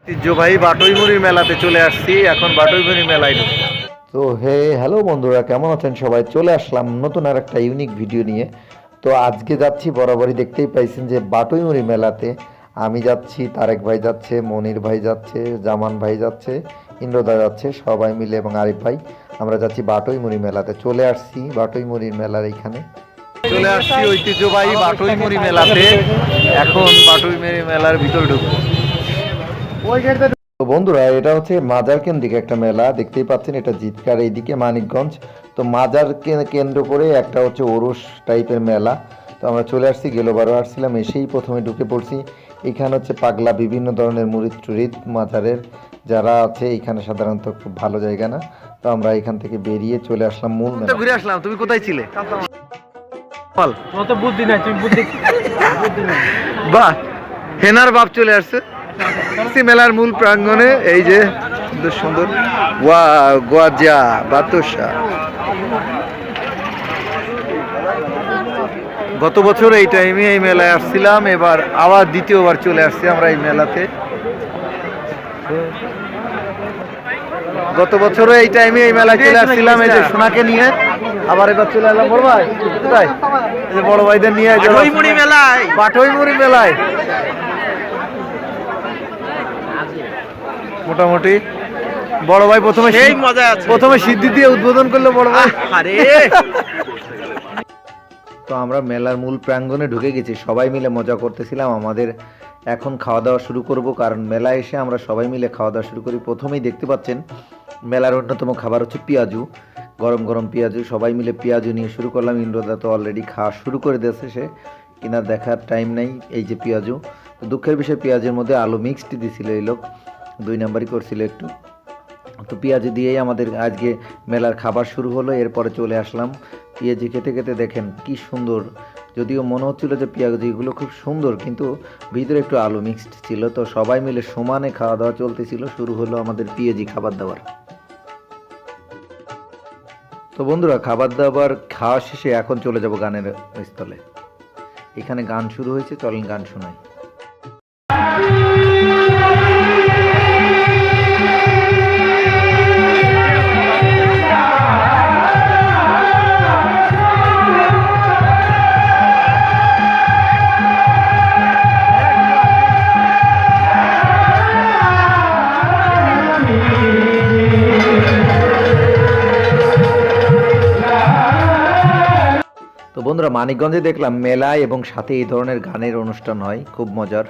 ঐতিহ্যবাহী বাটুইমুড়ির মেলাতে চলে আসছি, এখন বাটুইমুড়ি মেলায় ঢুকবো। তো হ্যালো বন্ধুরা, কেমন আছেন সবাই? চলে আসলাম নতুন আর একটা ইউনিক ভিডিও নিয়ে। তো আজকে যাচ্ছি, বরাবরই দেখতেই পাইছেন যে বাটুইমুড়ি মেলাতে আমি যাচ্ছি, তারেক ভাই যাচ্ছে, মনির ভাই যাচ্ছে, জামান ভাই যাচ্ছে, ইন্দ্রদা যাচ্ছে, সবাই মিলে, এবং আরিফ ভাই, আমরা যাচ্ছি বাটুইমুড়ি মেলাতে। চলে আসছি বাটুইমুড়ির মেলার এইখানে, চলে আসছি ঐতিহ্যবাহী বাটুইমুড়ি মেলাতে। এখন বাটুইমুড়ি মেলার ভিতরে ঢুকবো। তো বন্ধুরা, এটা হচ্ছে মাজার কেন্দ্রিক একটা মেলা, দেখতেই পাচ্ছেন। এটা জিতকার এইদিকে মানিকগঞ্জ। তো মাজার কেন্দ্র করে একটা হচ্ছে ওরস টাইপের মেলা। তো আমরা চলে আসছি, গেলোবারও আসছিলাম, এসেই প্রথমে ঢুকে পড়ছি। এখানে হচ্ছে পাগলা বিভিন্ন ধরনের মুরিদ টুরিদ মাজারের যারা আছে, এখানে সাধারণত খুব ভালো জায়গা না। তো আমরা এখান থেকে বেরিয়ে চলে আসলাম মূল মেলা। ঘুরে আসলাম। তুমি কোথায় ছিলে? বাহ, হেনার বাপ চলে আসছে মেলার মূল প্রাঙ্গণে। এই যে সুন্দর সুন্দর গোয়াজা বাতাসা। গত বছর এই টাইমে এই মেলায় আসছিলাম, এবার আবার দ্বিতীয়বার চলে আসছি আমরা এই মেলাতে। গত বছরও এই টাইমে এই মেলায় চলে আসছিলাম, এই যে সোনাকে নিয়ে। আবার এবার চলে এলাম বড় ভাই, কোথায়? এই যে বড় ভাইদের নিয়ে বাটুইমুড়ি মেলায়। বাটুইমুড়ি মেলায় মোটামুটি বড় ভাই প্রথমে সিদ্ধি দিয়ে উদ্বোধন করলো বড় ভাই। তো আমরা মেলার মূল প্রাঙ্গণে ঢুকে গেছি, সবাই মিলে মজা করতেছিলাম। আমাদের এখন খাওয়া দাওয়া শুরু করব, কারণ মেলায় এসে আমরা সবাই মিলে খাওয়া দাওয়া শুরু করি। প্রথমেই দেখতে পাচ্ছেন মেলার অন্যতম খাবার হচ্ছে পেঁয়াজু, গরম গরম পেঁয়াজু। সবাই মিলে পেঁয়াজু নিয়ে শুরু করলাম। ইন্দ্রদা তো অলরেডি খাওয়া শুরু করে দিয়েছে, সে কিনা দেখার টাইম নেই। এই যে পেঁয়াজু, তো দুঃখের বিষয় পেঁয়াজের মধ্যে আলু মিক্সড দিছিল এই লোক, 2 নাম্বারই করছিল একটু। তো পেঁয়াজি দিয়েই আমাদের আজকে মেলার খাবার শুরু হলো। এরপরে চলে আসলাম পেঁয়াজি খেতে খেতে। দেখেন কি সুন্দর, যদিও মনে হচ্ছিল যে পেঁয়াজিগুলো খুব সুন্দর, কিন্তু ভিতরে একটু আলু মিক্সড ছিল। তো সবাই মিলে সমানে খাওয়া দাওয়া চলতেছিল। শুরু হলো আমাদের পেঁয়াজি খাবার দাবার। তো বন্ধুরা, খাবার দাবার খাওয়া শেষে এখন চলে যাব গানের স্থলে। এখানে গান শুরু হয়েছে, চলেন গান শোনাই। তো বন্ধুরা, মানিকগঞ্জে দেখলাম মেলায় এবং সাথে এই ধরনের গানের অনুষ্ঠান হয়, খুব মজার।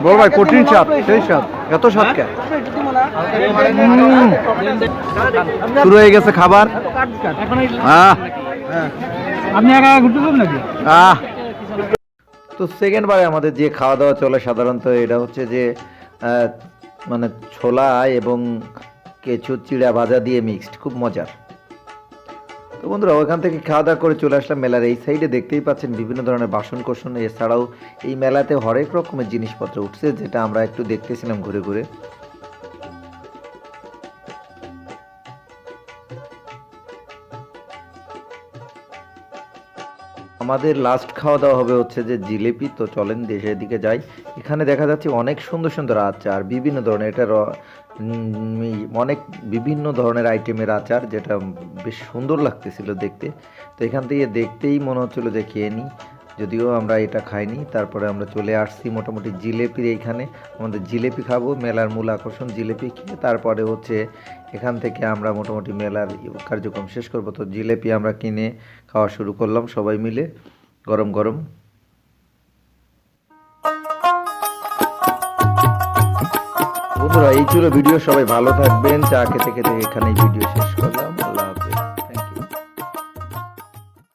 বল ভাই, কঠিন স্বাদ, সেই স্বাদ, এত স্বাদ কে? শুরু হয়ে গেছে খাবার। তো সেকেন্ড বারে আমাদের যে খাওয়া দাওয়া চলে সাধারণত, এটা হচ্ছে যে মানে ছোলা এবং কিছু চিড়া ভাজা দিয়ে মিক্সড, খুব মজার। তো বন্ধুরা, ওখান থেকে খাওয়া দাওয়া করে চলে আসলাম মেলার এই সাইডে। দেখতেই পাচ্ছেন বিভিন্ন ধরনের বাসন কোসন, এছাড়াও এই মেলাতে হরেক রকমের জিনিসপত্র উঠছে, যেটা আমরা একটু দেখতেছিলাম ঘুরে ঘুরে। আমাদের লাস্ট খাওয়া দাওয়া হবে হচ্ছে যে জিলেপি। তো চলেন দেশের দিকে যাই। এখানে দেখা যাচ্ছে অনেক সুন্দর সুন্দর আচার, বিভিন্ন ধরনের, এটা অনেক বিভিন্ন ধরনের আইটেমের আচার, যেটা বেশ সুন্দর লাগতেছিল দেখতে। তো এখান থেকে দেখতেই মনে হচ্ছিল যে খেয়ে নিই, যদিও আমরা এটা খাইনি। তারপরে আমরা চলে আসছি মোটামুটি জিলেপির এইখানে। আমাদের জিলেপি খাবো, মেলার মূল আকর্ষণ জিলেপি খেয়ে তারপরে হচ্ছে এখান থেকে আমরা মোটামুটি মেলার কার্যক্রম শেষ করব। তো জিলেপি আমরা কিনে খাওয়া শুরু করলাম সবাই মিলে, গরম গরম। বন্ধুরা, এই ছিল ভিডিও। সবাই ভালো থাকবেন। চা খেতে খেতে এখানেই ভিডিও শেষ করলাম।